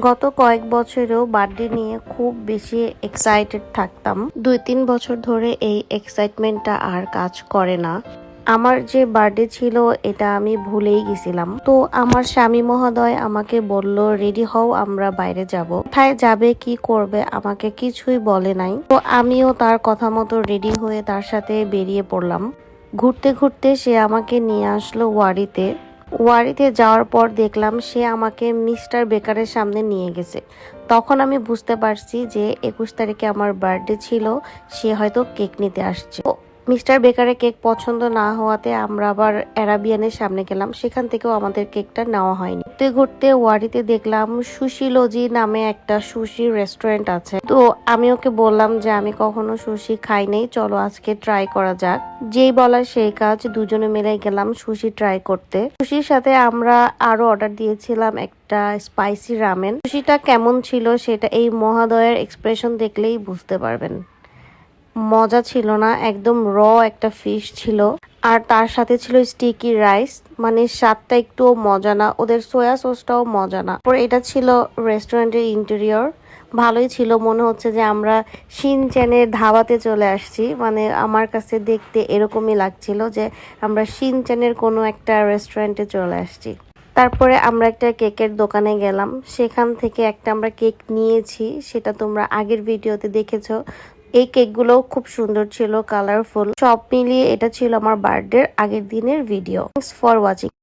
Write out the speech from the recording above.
গত কয়েক বছরেও বার্থডে নিয়ে খুব বেশি এক্সাইটেড থাকতাম। 2-3 বছর ধরে এই এক্সাইটমেন্টটা আর কাজ করে না। আমার যে বার্থডে ছিল এটা আমি ভুলেই গেছিলাম। তো আমার স্বামী মহোদয় আমাকে বলল, রেডি হও, আমরা বাইরে যাব। কোথায় যাবে, কি করবে আমাকে কিছুই বলে নাই। তো আমিও তার কথা মতো রেডি হয়ে তার সাথে বেরিয়ে পড়লাম। ঘুরতে ঘুরতে সে আমাকে নিয়ে আসলো ওয়ারিতে যাওয়ার পর দেখলাম সে আমাকে মিস্টার বেকারের সামনে নিয়ে গেছে। তখন আমি বুঝতে পারছি যে 21 তারিখে আমার বার্থডে ছিল, সে হয়তো কেক নিতে আসছে। মিস্টার বেকারের কেক পছন্দ না হওয়াতে আমরা আবার অ্যারাবিয়ানের সামনে গেলাম, সেখান থেকেও আমাদের কেকটা নেওয়া হয়নি। ঘুরতে ঘুরতে ওয়ারিতে দেখলাম সুশি লজি নামে একটা সুশি রেস্টুরেন্ট আছে। তো আমি ওকে বললাম যে আমি কখনো সুশি খাই নাই, চলো আজকে ট্রাই করা যাক। যেই বলা সেই কাজ, দুজনে মিলে গেলাম সুশি ট্রাই করতে। সুশির সাথে আমরা আরো অর্ডার দিয়েছিলাম একটা স্পাইসি রামেন। সুশিটা কেমন ছিল সেটা এই মহোদয়ের এক্সপ্রেশন দেখলেই বুঝতে পারবেন। মজা ছিল না, একদম র একটা ফিশ ছিল। আর তার সাথে ছিল স্টিকি রাইস, মানে স্বাদটা একটুও মজা না, ওদের সোয়া সসটাও মজা না। পরে এটা ছিল রেস্টুরেন্টের ইন্টেরিয়র, ভালোই ছিল। মনে হচ্ছে যে আমরা শিনচ্যানের ধাবাতে চলে আসছি, মানে আমার কাছে দেখতে এরকমই লাগছিল যে আমরা শিনচ্যানের কোনো একটা রেস্টুরেন্টে চলে আসছি। তারপরে আমরা একটা কেকের দোকানে গেলাম, সেখান থেকে একটা আমরা কেক নিয়েছি, সেটা তোমরা আগের ভিডিওতে দেখেছো। এই কেকগুলো খুব সুন্দর ছিল, কালারফুল। সব মিলিয়ে এটা ছিল আমার বার্থডের আগের দিনের ভিডিও। Thanks for watching.